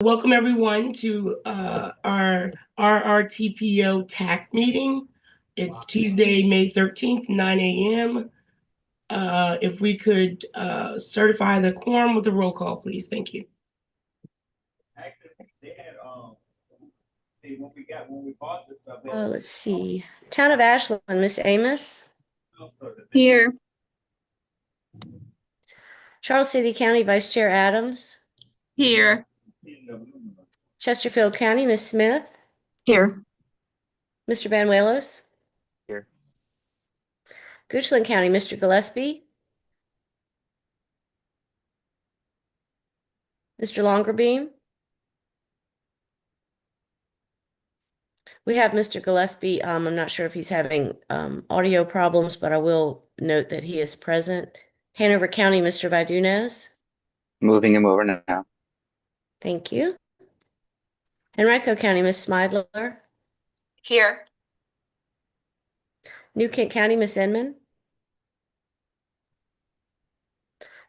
Welcome everyone to our RRTPO TAC meeting. It's Tuesday, May 13th, 9 a.m. If we could certify the quorum with a roll call, please. Thank you. Let's see. Town of Ashland, Miss Amos. Here. Charles City County Vice Chair Adams. Here. Chesterfield County, Miss Smith. Here. Mr. Banuelos. Here. Goochland County, Mr. Gillespie. Mr. Longerbeam. We have Mr. Gillespie. I'm not sure if he's having audio problems, but I will note that he is present. Hanover County, Mr. Vidunez. Moving him over now. Thank you. Henrico County, Miss Smidler. Here. New Kent County, Miss Inman.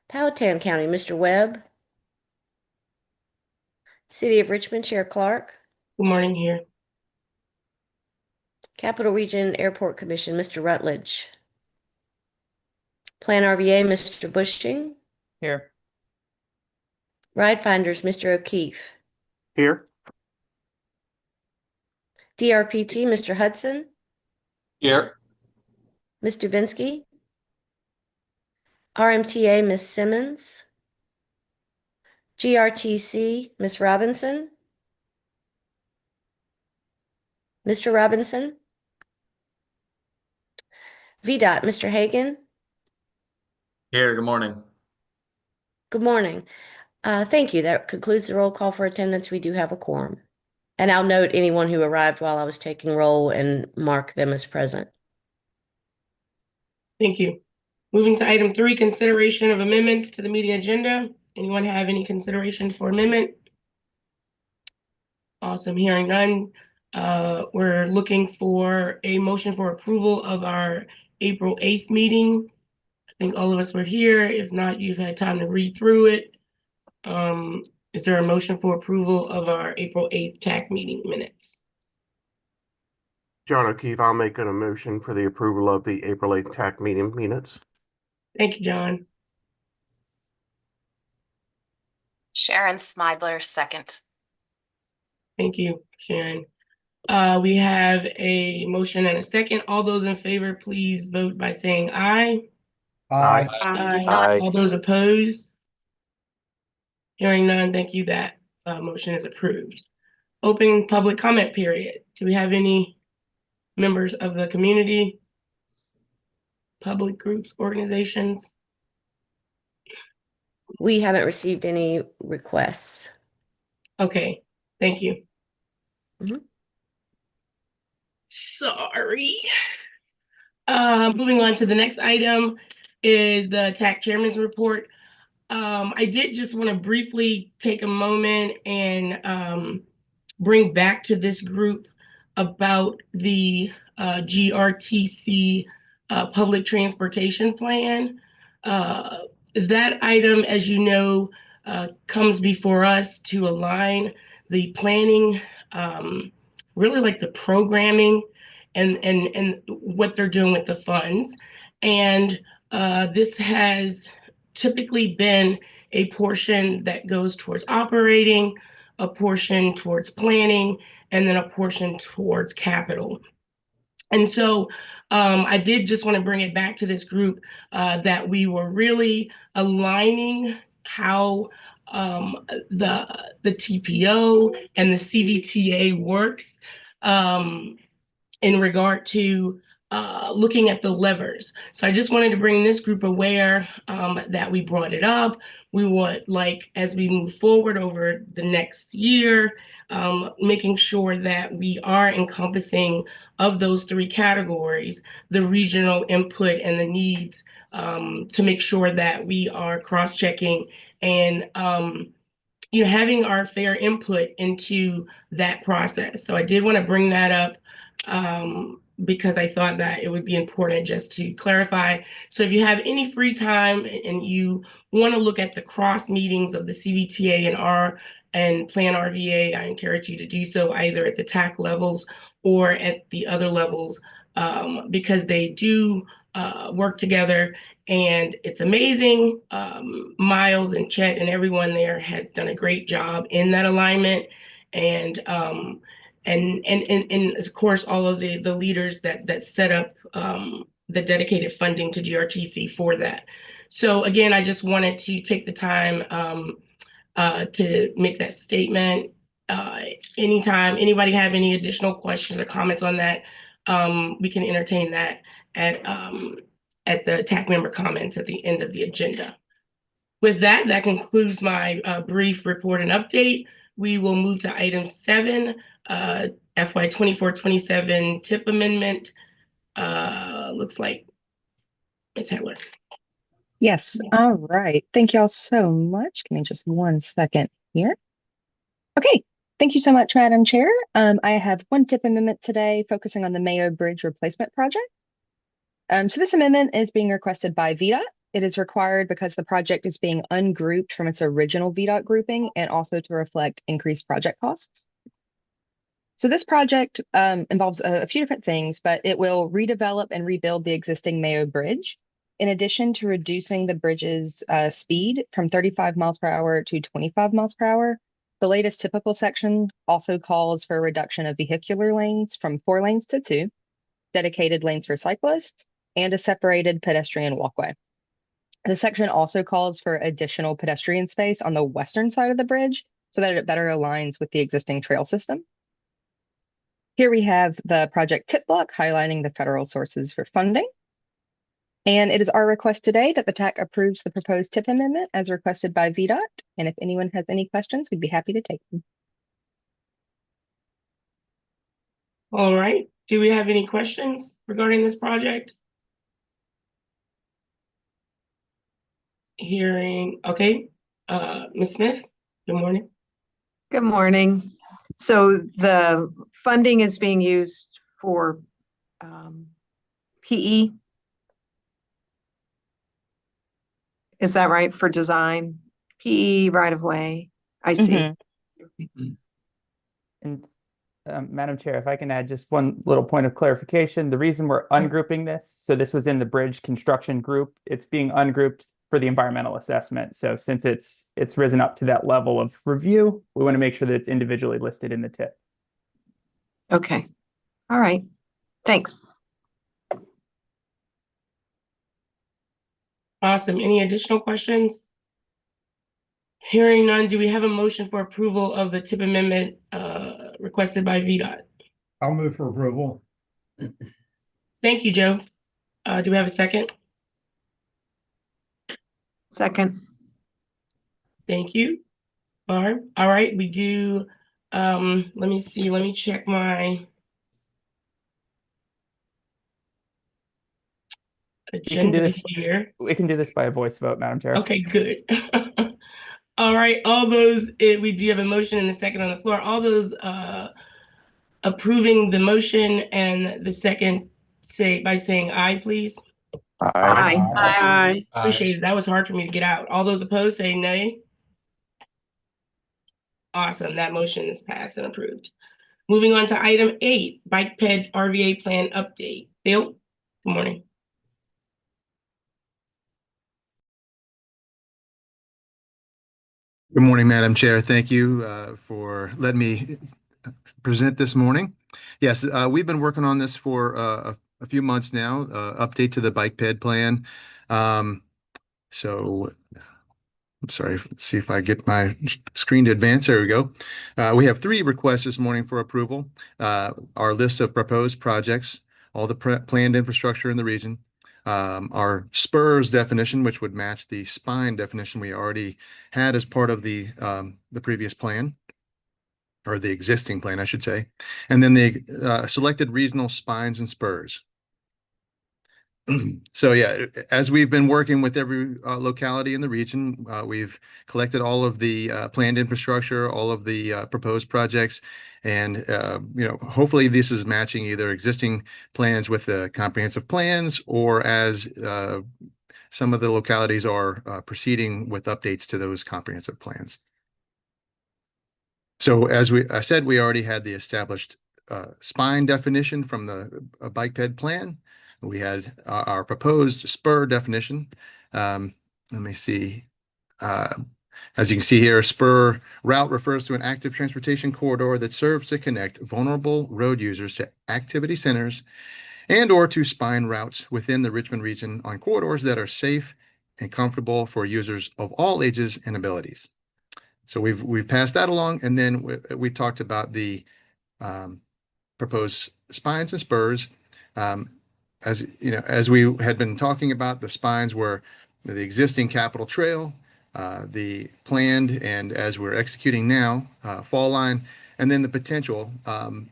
Powhatan County, Mr. Webb. City of Richmond, Chair Clark. Good morning here. Capital Region Airport Commission, Mr. Rutledge. Plan RVA, Mr. Bushing. Here. Ride Finders, Mr. O'Keefe. Here. DRPT, Mr. Hudson. Here. Ms. Dubinsky. RMTA, Ms. Simmons. GRTC, Ms. Robinson. Mr. Robinson. VDOT, Mr. Hagan. Here, good morning. Good morning. Thank you. That concludes the roll call for attendance. We do have a quorum. And I'll note anyone who arrived while I was taking roll and mark them as present. Thank you. Moving to item 3, consideration of amendments to the meeting agenda. Anyone have any consideration for amendment? Awesome. Hearing none. We're looking for a motion for approval of our April 8th meeting. I think all of us were here. If not, you've had time to read through it. Is there a motion for approval of our April 8th TAC meeting minutes? John O'Keefe, I'll make a motion for the approval of the April 8th TAC meeting minutes. Thank you, John. Sharon Smidler, second. Thank you, Sharon. We have a motion and a second. All those in favor, please vote by saying aye. Aye. Aye. All those opposed? Hearing none, thank you. That motion is approved. Open public comment period. Do we have any members of the community, public groups, organizations? We haven't received any requests. Okay, thank you. Mhm. Sorry. Moving on to the next item is the TAC chairman's report. I did just want to briefly take a moment and bring back to this group about the GRTC public transportation plan. That item, as you know, comes before us to align the planning, really like the programming and what they're doing with the funds. And this has typically been a portion that goes towards operating, a portion towards planning, and then a portion towards capital. And so I did just want to bring it back to this group that we were really aligning how the TPO and the CVTA works in regard to looking at the levers. So I just wanted to bring this group aware that we brought it up. We would like, as we move forward over the next year, making sure that we are encompassing of those 3 categories, the regional input and the needs, to make sure that we are cross-checking and having our fair input into that process. So I did want to bring that up because I thought that it would be important just to clarify. So if you have any free time and you want to look at the cross meetings of the CVTA and and plan RVA, I encourage you to do so either at the TAC levels or at the other levels, because they do work together, and it's amazing. Miles and Chet and everyone there has done a great job in that alignment, and of course all of the leaders that set up the dedicated funding to GRTC for that. So again, I just wanted to take the time to make that statement. Anytime anybody have any additional questions or comments on that, we can entertain that at the TAC member comments at the end of the agenda. With that, that concludes my brief report and update. We will move to item 7, FY 24-27 TIP amendment. Looks like Ms. Heller. Yes. All right. Thank y'all so much. Give me just 1 second here. Okay. Thank you so much, Madam Chair. I have one TIP amendment today focusing on the Mayo Bridge replacement project. So this amendment is being requested by VDOT. It is required because the project is being ungrouped from its original VDOT grouping and also to reflect increased project costs. So this project involves a few different things, but it will redevelop and rebuild the existing Mayo Bridge. In addition to reducing the bridge's speed from 35 miles per hour to 25 miles per hour, the latest typical section also calls for a reduction of vehicular lanes from 4 lanes to 2, dedicated lanes for cyclists, and a separated pedestrian walkway. The section also calls for additional pedestrian space on the western side of the bridge so that it better aligns with the existing trail system. Here we have the project tip block highlighting the federal sources for funding. And it is our request today that the TAC approves the proposed TIP amendment as requested by VDOT. And if anyone has any questions, we'd be happy to take them. All right. Do we have any questions regarding this project? Hearing, okay. Ms. Smith, good morning. Good morning. So the funding is being used for PE. Is that right, for design? PE right of way. I see. And Madam Chair, if I can add just one little point of clarification, the reason we're ungrouping this, so this was in the bridge construction group, it's being ungrouped for the environmental assessment. So since it's risen up to that level of review, we want to make sure that it's individually listed in the TIP. Okay. All right. Thanks. Awesome. Any additional questions? Hearing none, do we have a motion for approval of the TIP amendment requested by VDOT? I'll move for approval. Thank you, Joe. Do we have a second? Second. Thank you, Barb. All right, we do. Let me see. Let me check my agenda here. We can do this by a voice vote, Madam Chair. Okay, good. All right, all those, we do have a motion and a second on the floor. All those approving the motion and the second, say by saying aye, please. Aye. Aye. Appreciate it. That was hard for me to get out. All those opposed say nay. Awesome. That motion is passed and approved. Moving on to item 8, bike ped RVA plan update. Bill, good morning. Good morning, Madam Chair. Thank you for letting me present this morning. Yes, we've been working on this for a few months now, update to the bike ped plan. So I'm sorry, let's see if I get my screen to advance. There we go. We have 3 requests this morning for approval. Our list of proposed projects, all the planned infrastructure in the region, our spurs definition, which would match the spine definition we already had as part of the previous plan, or the existing plan, I should say, and then the selected regional spines and spurs. So yeah, as we've been working with every locality in the region, we've collected all of the planned infrastructure, all of the proposed projects, and hopefully this is matching either existing plans with the comprehensive plans, or as some of the localities are proceeding with updates to those comprehensive plans. So as I said, we already had the established spine definition from the bike ped plan. We had our proposed spur definition. Let me see. As you can see here, spur route refers to an active transportation corridor that serves to connect vulnerable road users to activity centers and or to spine routes within the Richmond region on corridors that are safe and comfortable for users of all ages and abilities. So we've passed that along, and then we talked about the proposed spines and spurs. As you know, as we had been talking about, the spines were the existing Capitol Trail, the planned, and as we're executing now, Fall Line, and then the potential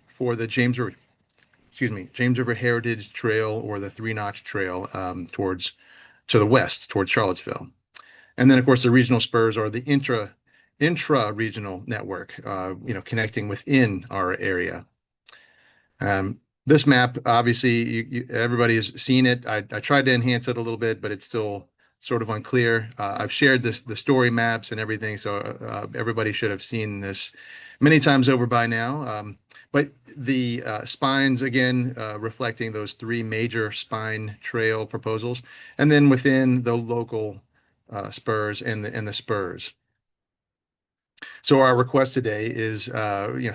for the James River Heritage Trail or the Three Notch Trail to the west towards Charlottesville. And then, of course, the regional spurs are the intra-regional network, connecting within our area. This map, obviously, everybody has seen it. I tried to enhance it a little bit, but it's still sort of unclear. I've shared the story maps and everything, so everybody should have seen this many times over by now. But the spines, again, reflecting those three major spine trail proposals, and then within the local spurs and the spurs. So our request today is,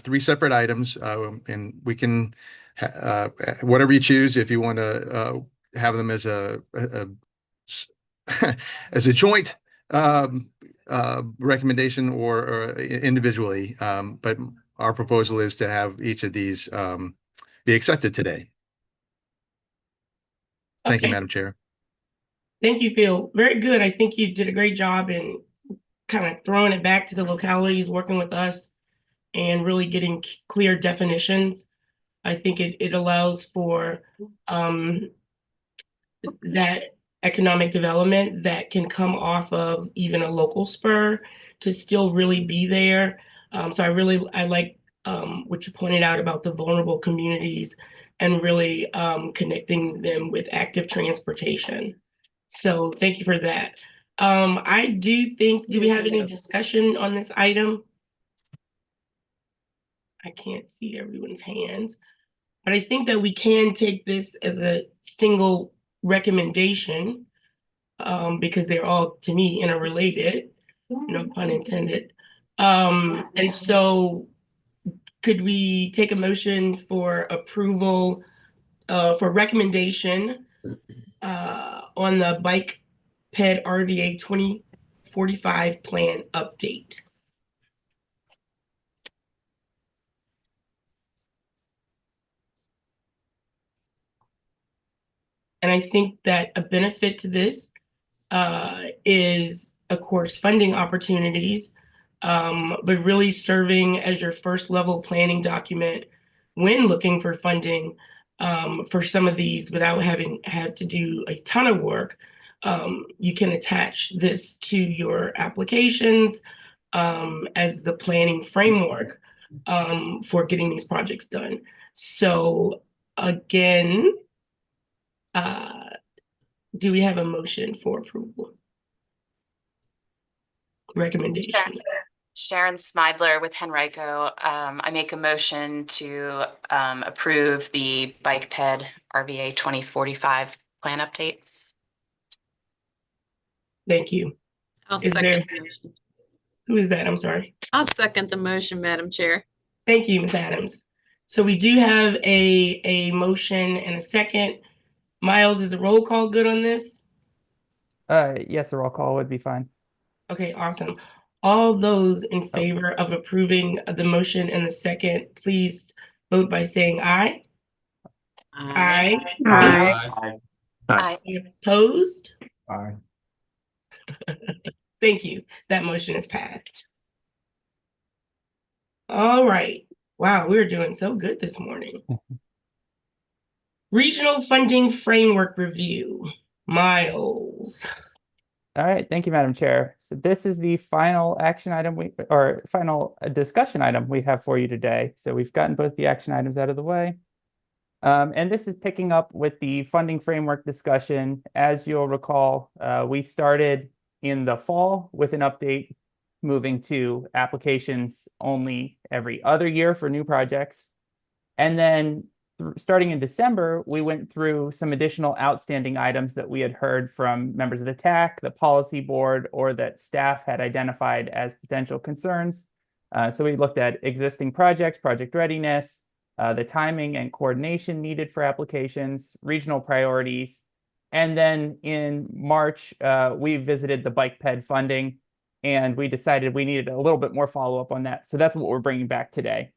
three separate items, and we can, whatever you choose, if you want to have them as as a joint recommendation or individually. But our proposal is to have each of these be accepted today. Thank you, Okay. Madam Chair. Thank you, Phil. Very good. I think you did a great job in kind of throwing it back to the localities, working with us, and really getting clear definitions. I think it allows for that economic development that can come off of even a local spur to still really be there. So I like what you pointed out about the vulnerable communities and really connecting them with active transportation. So thank you for that. I do think, do we have any discussion on this item? I can't see everyone's hands, but I think that we can take this as a single recommendation because they're all, to me, interrelated, no pun intended. And so could we take a motion for approval for recommendation on the Bike Ped RDA 2045 plan update? And I think that a benefit to this is, of course, funding opportunities, but really serving as your first level planning document when looking for funding for some of these without having had to do a ton of work. You can attach this to your applications as the planning framework for getting these projects done. So again, do we have a motion for approval? Recommendation. Sharon Smidler with Henrico. I make a motion to approve the Bike Ped RVA 2045 plan update. Thank you. I'll Is second there- the motion. Who is that? I'm sorry. I'll second the motion, Madam Chair. Thank you, Ms. Adams. So we do have a motion and a second. Miles, is a roll call good on this? Yes, a roll call would be fine. Okay, awesome. All those in favor of approving the motion and the second, please vote by saying aye. Aye. Aye. Opposed? Aye. Thank you. That motion is passed. All right. Wow, we're doing so good this morning. Regional Funding Framework Review. Miles. All right, thank you, Madam Chair. So this is the final action item final discussion item we have for you today. So we've gotten both the action items out of the way. And this is picking up with the funding framework discussion. As you'll recall, we started in the fall with an update moving to applications only every other year for new projects. And then starting in December, we went through some additional outstanding items that we had heard from members of the TAC, the policy board, or that staff had identified as potential concerns. So we looked at existing projects, project readiness, the timing and coordination needed for applications, regional priorities. And then in March, we visited the bike ped funding, and we decided we needed a little bit more follow-up on that. So that's what we're bringing back today.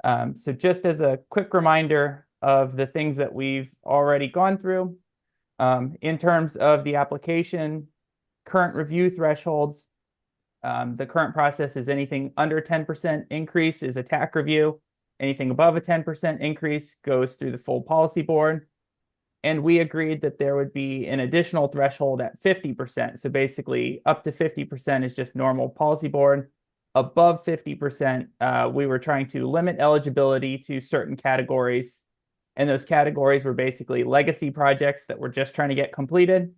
So just as a quick reminder of the things that we've already gone through, in terms of the application, current review thresholds, the current process is anything under 10% increase is a TAC review. Anything above a 10% increase goes through the full policy board. And we agreed that there would be an additional threshold at 50%. So basically up to 50% is just normal policy board. Above 50%, we were trying to limit eligibility to certain categories. And those categories were basically legacy projects that we're just trying to get completed.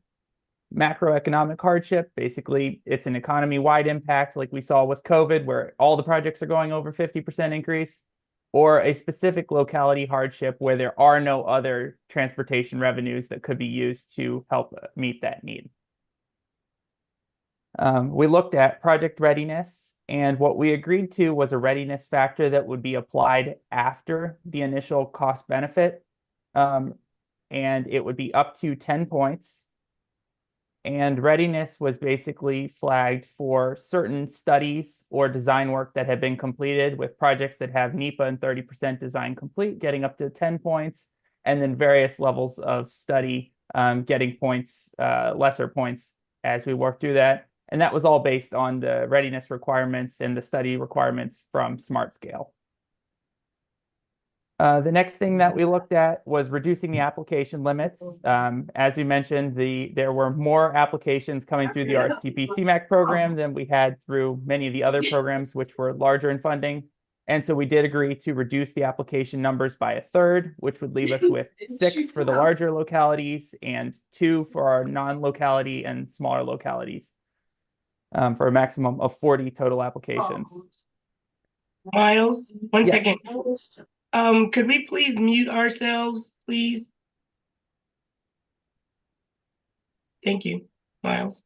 Macroeconomic hardship, basically it's an economy-wide impact like we saw with COVID, where all the projects are going over 50% increase, or a specific locality hardship where there are no other transportation revenues that could be used to help meet that need. We looked at project readiness, and what we agreed to was a readiness factor that would be applied after the initial cost benefit, and it would be up to 10 points. And readiness was basically flagged for certain studies or design work that had been completed, with projects that have NEPA and 30% design complete getting up to 10 points, and then various levels of study getting points, lesser points as we work through that. And that was all based on the readiness requirements and the study requirements from Smart Scale. The next thing that we looked at was reducing the application limits. As we mentioned, there were more applications coming through the RRTP CMAQ program than we had through many of the other programs, which were larger in funding. And so we did agree to reduce the application numbers by a third, which would leave us with 6 for the larger localities and 2 for our non-locality and smaller localities, for a maximum of 40 total applications. Miles, one Yes. second. Could we please mute ourselves, please? Thank you, Miles.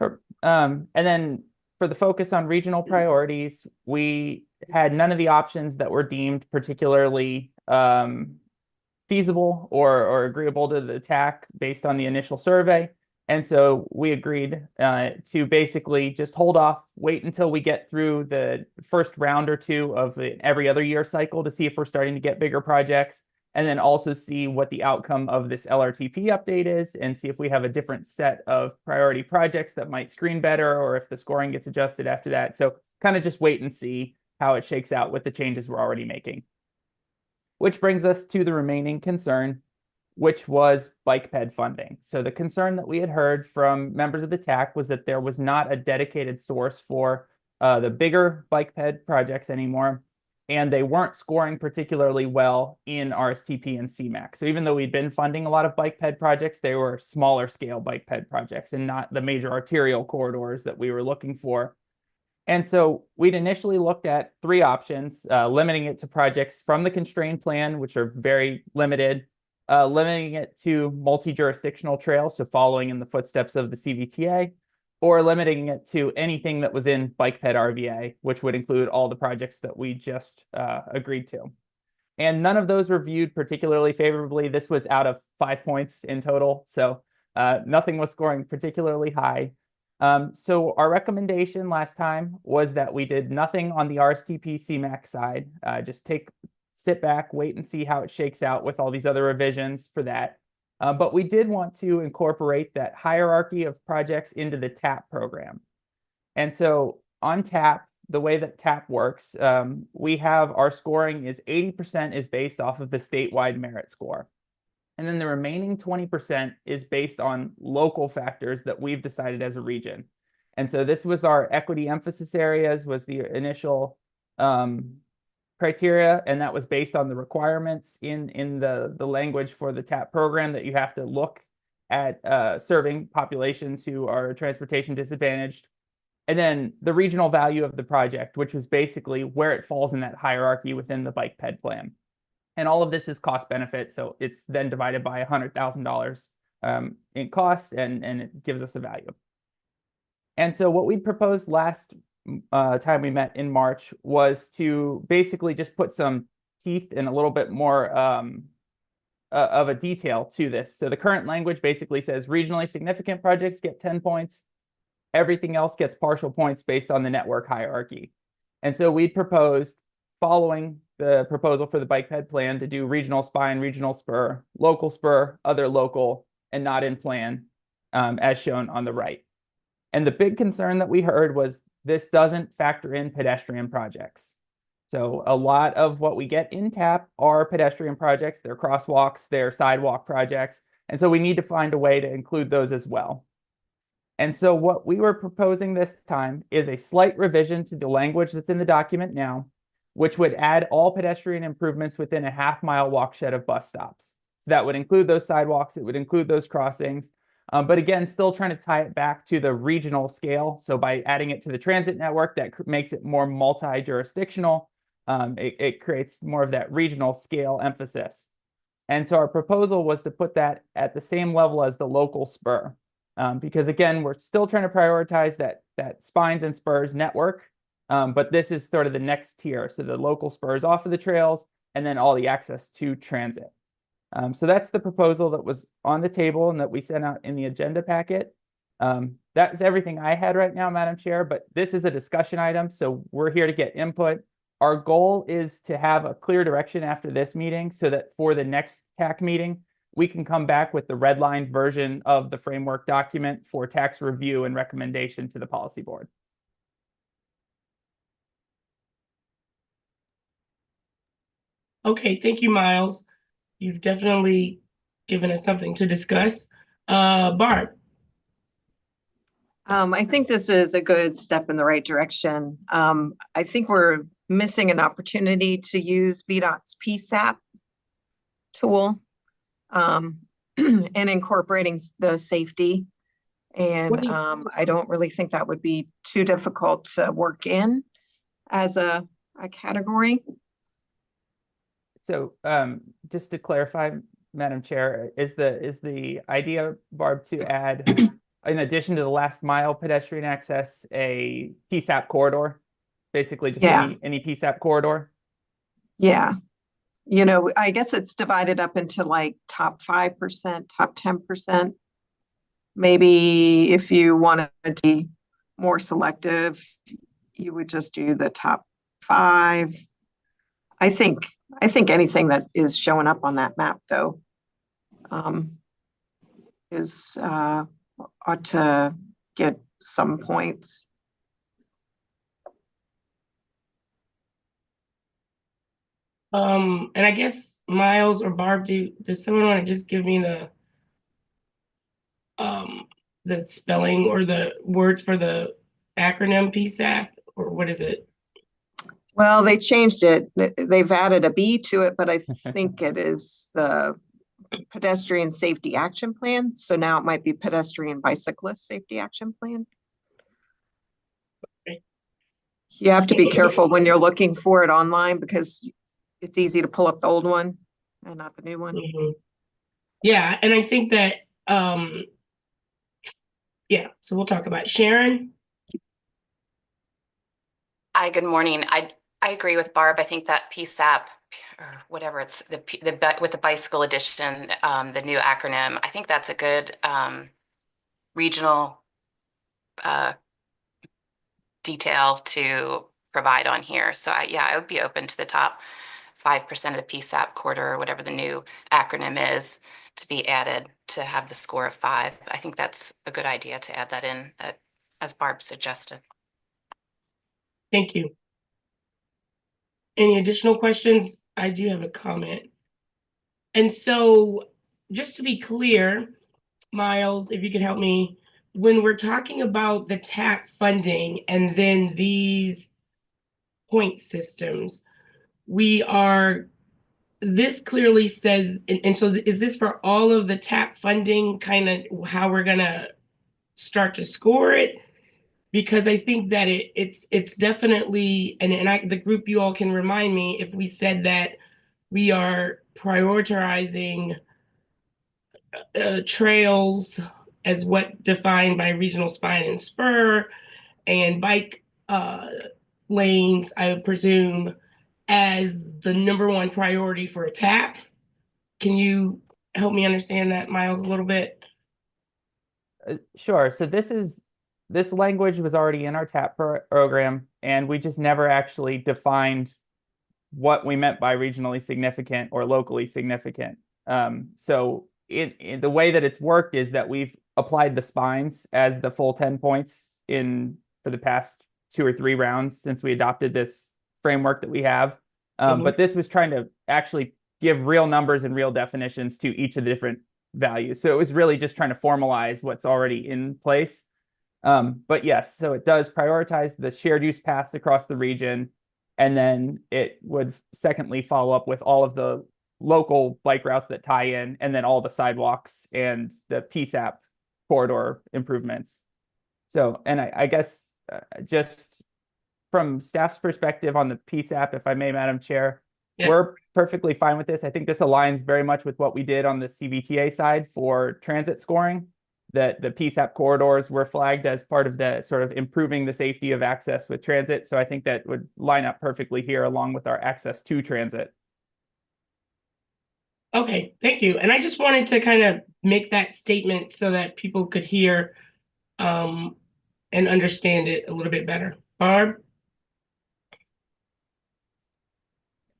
Sure. And then for the focus on regional priorities, we had none of the options that were deemed particularly feasible or agreeable to the TAC based on the initial survey. And so we agreed to basically just hold off, wait until we get through the first round or two of the every other year cycle to see if we're starting to get bigger projects, and then also see what the outcome of this LRTP update is and see if we have a different set of priority projects that might screen better, or if the scoring gets adjusted after that. So kind of just wait and see how it shakes out with the changes we're already making. Which brings us to the remaining concern, which was bike ped funding. So the concern that we had heard from members of the TAC was that there was not a dedicated source for the bigger bike ped projects anymore, and they weren't scoring particularly well in RSTP and CMAQ. So even though we'd been funding a lot of bike ped projects, they were smaller scale bike ped projects and not the major arterial corridors that we were looking for. And so we'd initially looked at 3 options, limiting it to projects from the constrained plan, which are very limited, limiting it to multi-jurisdictional trails, so following in the footsteps of the CVTA, or limiting it to anything that was in bike ped RVA, which would include all the projects that we just agreed to. And none of those were viewed particularly favorably. This was out of 5 points in total, so nothing was scoring particularly high. So our recommendation last time was that we did nothing on the RSTP CMAQ side, just sit back, wait and see how it shakes out with all these other revisions for that. But we did want to incorporate that hierarchy of projects into the TAP program. And so on TAP, the way that TAP works, we have our scoring is 80% is based off of the statewide merit score. And then the remaining 20% is based on local factors that we've decided as a region. And so this was our equity emphasis areas, was the initial criteria, and that was based on the requirements in the language for the TAP program, that you have to look at serving populations who are transportation disadvantaged. And then the regional value of the project, which was basically where it falls in that hierarchy within the bike ped plan. And all of this is cost benefit. So it's then divided by $100,000 in cost, and it gives us a value. And so what we proposed last time we met in March was to basically just put some teeth and a little bit more of a detail to this. So the current language basically says regionally significant projects get 10 points. Everything else gets partial points based on the network hierarchy. And so we proposed, following the proposal for the bike ped plan, to do regional spine, regional spur, other local, and not in plan, as shown on the right. And the big concern that we heard was this doesn't factor in pedestrian projects. So a lot of what we get in TAP are pedestrian projects, they're crosswalks, they're sidewalk projects. And so we need to find a way to include those as well. And so what we were proposing this time is a slight revision to the language that's in the document now, which would add all pedestrian improvements within a half-mile watershed of bus stops. So that would include those sidewalks, it would include those crossings, but again, still trying to tie it back to the regional scale. So by adding it to the transit network, that makes it more multi-jurisdictional. It creates more of that regional scale emphasis. And so our proposal was to put that at the same level as the local spur. Because again, we're still trying to prioritize that spines and spurs network, but this is sort of the next tier. So the local spurs off of the trails, and then all the access to transit. So that's the proposal that was on the table and that we sent out in the agenda packet. That's everything I had right now, Madam Chair, but this is a discussion item, so we're here to get input. Our goal is to have a clear direction after this meeting so that for the next TAC meeting, we can come back with the redlined version of the framework document for tax review and recommendation to the policy board. Okay, thank you, Miles. You've definitely given us something to discuss. Barb. I think this is a good step in the right direction. I think we're missing an opportunity to use VDOT's PSAP tool and incorporating the safety. And I don't really think that would be too difficult to work in as a category. So just to clarify, Madam Chair, is the idea, Barb, to add, in addition to the last mile pedestrian access, a PSAP corridor? Basically just any PSAP corridor? Yeah. You know, I guess it's divided up into like top 5%, top 10%. Maybe if you wanted to be more selective, you would just do the top 5. I think anything that is showing up on that map, though, is ought to get some points. And I guess Miles or Barb, does someone want to just give me the spelling or the words for the acronym PSAP, or what is it? Well, they changed it. They've added a B to it, but I think it is the Pedestrian Safety Action Plan. So now it might be Pedestrian Bicyclist Safety Action Plan. Okay. You have to be careful when you're looking for it online because it's easy to pull up the old one and not the new one. Mm-hmm. Yeah, and I think that, yeah, so we'll talk about it. Sharon? Hi, good morning. I agree with Barb. I think that PSAP, or whatever it's with the bicycle edition, the new acronym, I think that's a good regional detail to provide on here. So I would be open to the top 5% of the PSAP quarter, or whatever the new acronym is, to be added to have the score of 5. I think that's a good idea to add that in, as Barb suggested. Thank you. Any additional questions? I do have a comment. And so just to be clear, Miles, if you could help me, when we're talking about the TAC funding and then these point systems, this clearly says, and so is this for all of the TAP funding, kind of how we're gonna start to score it? because I think that it's definitely, and the group, you all can remind me if we said that we are prioritizing trails as what defined by regional spine and spur and bike lanes, I would presume, as the number one priority for a TAP. Can you help me understand that, Miles, a little bit? Sure. So this language was already in our TAP program, and we just never actually defined what we meant by regionally significant or locally significant. So in the way that it's worked is that we've applied the spines as the full 10 points for the past 2 or 3 rounds since we adopted this framework that we have. But this was trying to actually give real numbers and real definitions to each of the different values. So it was really just trying to formalize what's already in place. But yes, so it does prioritize the shared use paths across the region. And then it would secondly follow up with all of the local bike routes that tie in, and then all the sidewalks and the PSAP corridor improvements. So, and I guess just from staff's perspective on the PSAP, if I may, Madam Chair, Yes. we're perfectly fine with this. I think this aligns very much with what we did on the CVTA side for transit scoring, that the PSAP corridors were flagged as part of the sort of improving the safety of access with transit. So I think that would line up perfectly here along with our access to transit. Okay, thank you. And I just wanted to kind of make that statement so that people could hear and understand it a little bit better. Barb?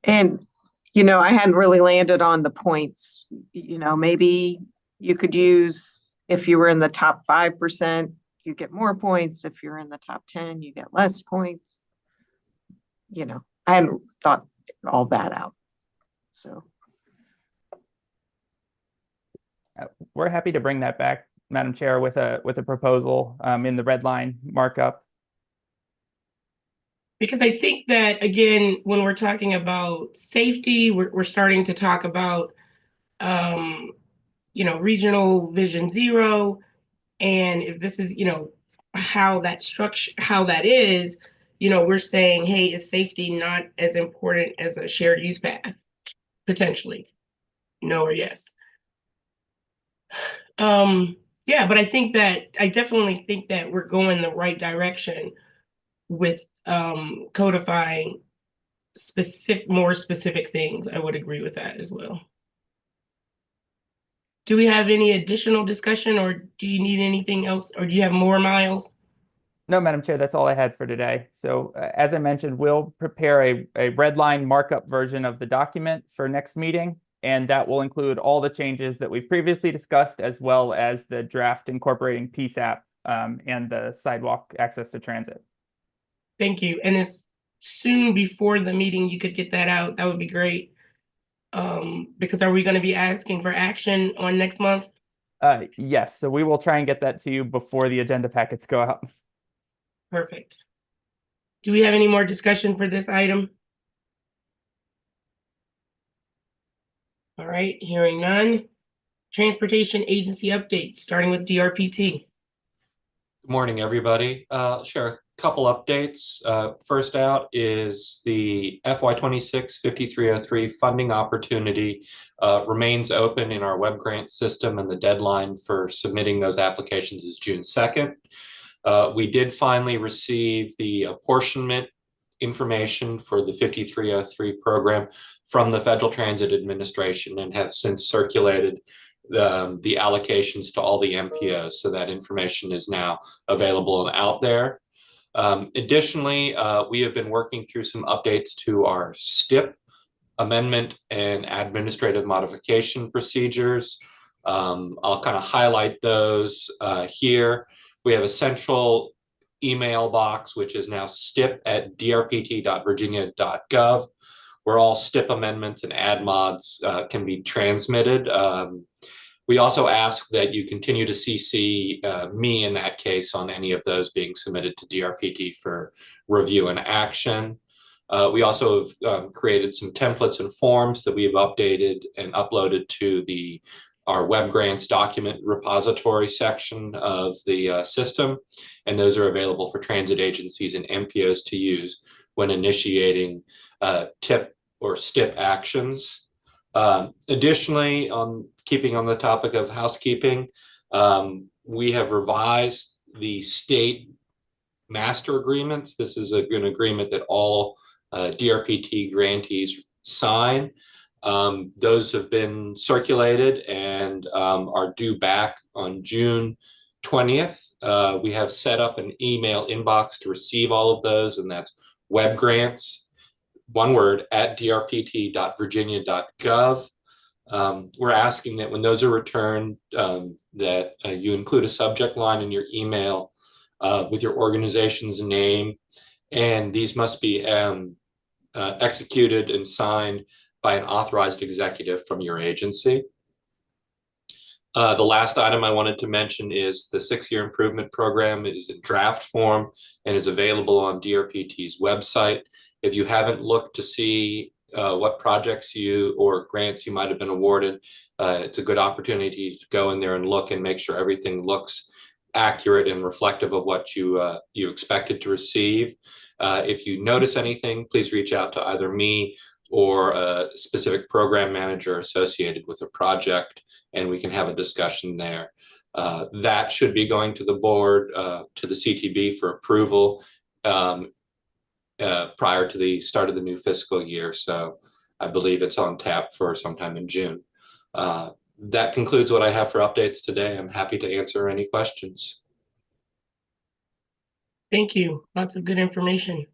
And, you know, I hadn't really landed on the points. You know, maybe you could use, if you were in the top 5%, you get more points. If you're in the top 10, you get less points. You know, I hadn't thought all that out. So We're happy to bring that back, Madam Chair, with a proposal in the red line markup. Because I think that, again, when we're talking about safety, we're starting to talk about, you know, regional vision 0. And if this is, you know, how that structure, how that is, you know, we're saying, hey, is safety not as important as a shared use path? Potentially. No or yes. Yeah, but I definitely think that we're going the right direction with codifying more specific things. I would agree with that as well. Do we have any additional discussion, or do you need anything else, or do you have more, Miles? No, Madam Chair, that's all I had for today. So as I mentioned, we'll prepare a red line markup version of the document for next meeting, and that will include all the changes that we've previously discussed, as well as the draft incorporating PSAP and the sidewalk access to transit. Thank you. And as soon before the meeting you could get that out, that would be great. Because are we going to be asking for action on next month? Yes, so we will try and get that to you before the agenda packets go out. Perfect. Do we have any more discussion for this item? All right, hearing none. Transportation agency updates, starting with DRPT. Good morning, everybody. Share a couple updates. First out is the FY26 5303 funding opportunity remains open in our web grant system, and the deadline for submitting those applications is June 2nd. We did finally receive the apportionment information for the 5303 program from the Federal Transit Administration and have since circulated the allocations to all the MPOs. So that information is now available and out there. Additionally, we have been working through some updates to our STIP amendment and administrative modification procedures. I'll kind of highlight those here. We have a central email box, which is now stip@drpt.virginia.gov, where all STIP amendments and add mods can be transmitted. We also ask that you continue to CC me in that case on any of those being submitted to DRPT for review and action. We also have created some templates and forms that we have updated and uploaded to the our web grants document repository section of the system, and those are available for transit agencies and MPOs to use when initiating TIP or STIP actions. Additionally, keeping on the topic of housekeeping, we have revised the state master agreements. This is an agreement that all DRPT grantees sign. Those have been circulated and are due back on June 20th. We have set up an email inbox to receive all of those, and that's webgrants, one word, at drpt.virginia.gov. We're asking that when those are returned, that you include a subject line in your email with your organization's name, and these must be executed and signed by an authorized executive from your agency. The last item I wanted to mention is the 6-year improvement program. It is in draft form and is available on DRPT's website. If you haven't looked to see what projects or grants you might have been awarded, it's a good opportunity to go in there and look and make sure everything looks accurate and reflective of what you expected to receive. If you notice anything, please reach out to either me or a specific program manager associated with a project, and we can have a discussion there. That should be going to the board, to the CTB for approval prior to the start of the new fiscal year. So I believe it's on tap for sometime in June. That concludes what I have for updates today. I'm happy to answer any questions. Thank you. Lots of good information.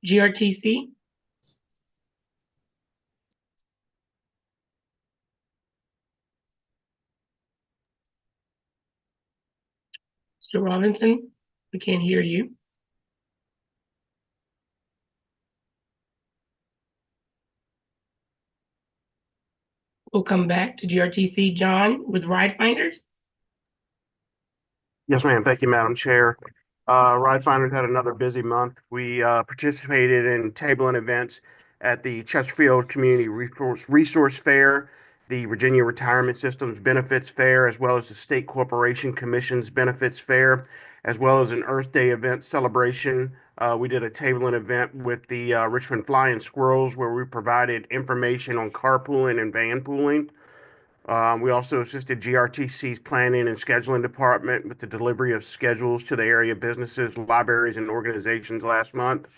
GRTC? Mr. Robinson, we can't hear you. We'll come back to GRTC. John with Ride Finders. Yes, ma'am. Thank you, Madam Chair. Ride Finders had another busy month. We participated in tabling events at the Chesterfield Community Resource Fair, the Virginia Retirement Systems Benefits Fair, as well as the State Corporation Commission's Benefits Fair, as well as an Earth Day event celebration. We did a tabling event with the Richmond Flying Squirrels, where we provided information on carpooling and van pooling. We also assisted GRTC's planning and scheduling department with the delivery of schedules to the area businesses, libraries, and organizations last month.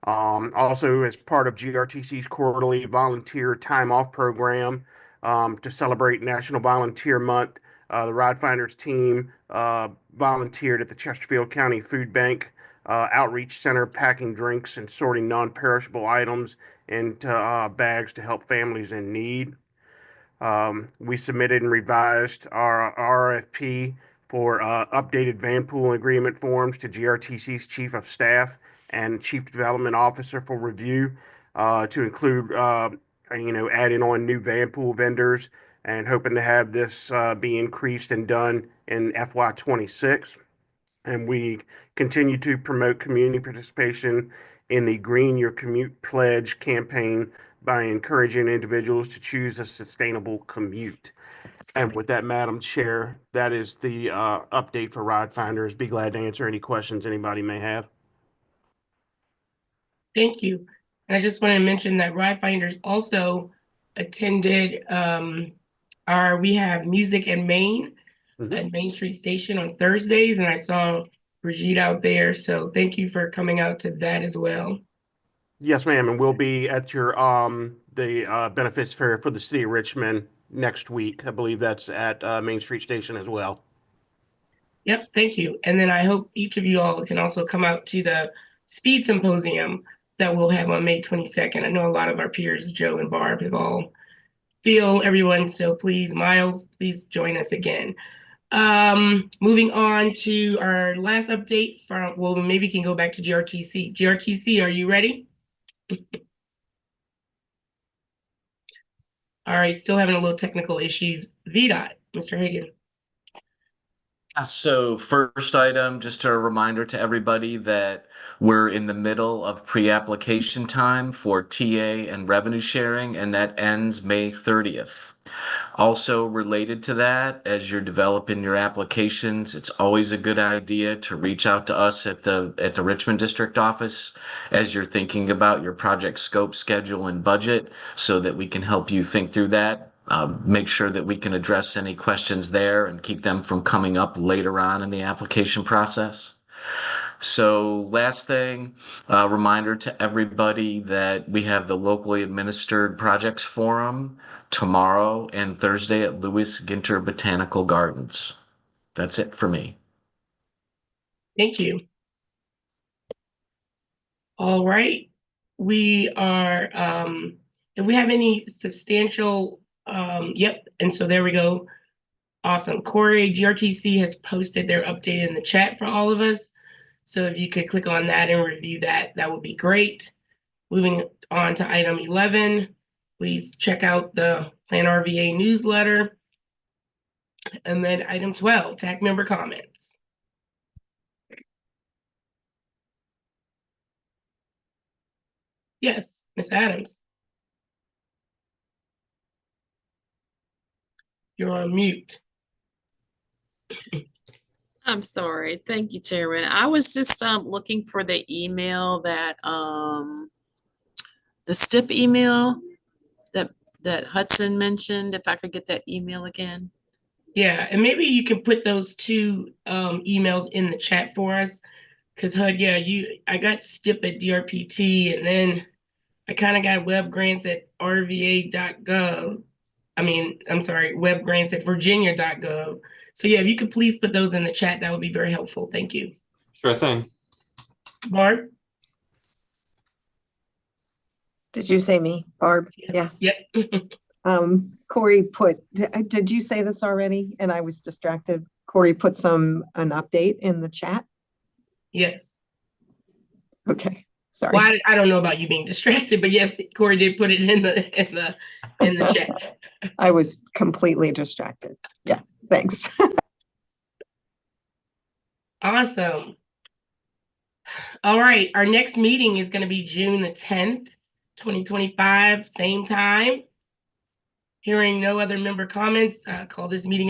Also, as part of GRTC's quarterly volunteer time off program to celebrate National Volunteer Month, the Ride Finders team volunteered at the Chesterfield County Food Bank Outreach Center, packing drinks and sorting non-perishable items into bags to help families in need. We submitted and revised our RRFP for updated van pool agreement forms to GRTC's Chief of Staff and Chief Development Officer for review to include, adding on new van pool vendors and hoping to have this be increased and done in FY26. And we continue to promote community participation in the Green Your Commute Pledge campaign by encouraging individuals to choose a sustainable commute. And with that, Madam Chair, that is the update for Ride Finders. Be glad to answer any questions anybody may have. Thank you. And I just want to mention that Ride Finders also attended we have Music in Maine at Main Street Station on Thursdays, and I saw Brigitte out there. So thank you for coming out to that as well. Yes, ma'am, and we'll be at your the benefits fair for the city of Richmond next week. I believe that's at Main Street Station as well. Yep, thank you. And then I hope each of you all can also come out to the Speed Symposium that we'll have on May 22nd. I know a lot of our peers, Joe and Barb, have all feel everyone. So please, Miles, please join us again. Moving on to our last update from, well, maybe we can go back to GRTC. GRTC, are you ready? All right, still having a little technical issues. VDOT, Mr. Hagan. So first item, just a reminder to everybody that we're in the middle of pre-application time for TA and revenue sharing, and that ends May 30th. Also related to that, as you're developing your applications, it's always a good idea to reach out to us at the Richmond District Office as you're thinking about your project scope, schedule, and budget, so that we can help you think through that. Make sure that we can address any questions there and keep them from coming up later on in the application process. So last thing, reminder to everybody that we have the locally administered projects forum tomorrow and Thursday at Lewis Ginter Botanical Gardens. That's it for me. Thank you. All right. We are, if we have any substantial, yep. And so there we go. Awesome. Corey, GRTC has posted their update in the chat for all of us. So if you could click on that and review that, that would be great. Moving on to item 11, please check out the Plan RVA newsletter. And then item 12, TAC member comments. Yes, Ms. Adams. You're on mute. I'm sorry. Thank you, Chairman. I was just looking for the email that the STIP email that Hudson mentioned, if I could get that email again. Yeah, and maybe you can put those two emails in the chat for us. Because HUD, yeah, I got STIP at DRPT, and then I kind of got web grants at rva.gov. I'm sorry, web grants at virginia.gov. So yeah, if you could please put those in the chat, that would be very helpful. Thank you. Sure thing. Barb? Did you say me, Barb? Yeah. Yep. Corey did you say this already? And I was distracted. Corey put an update in the chat. Yes. Okay. Sorry. Well, I don't know about you being distracted, but yes, Corey did put it in the chat. I was completely distracted. Yeah, thanks. Awesome. All right, our next meeting is going to be June the 10th, 2025, same time. Hearing no other member comments, call this meeting adjourned.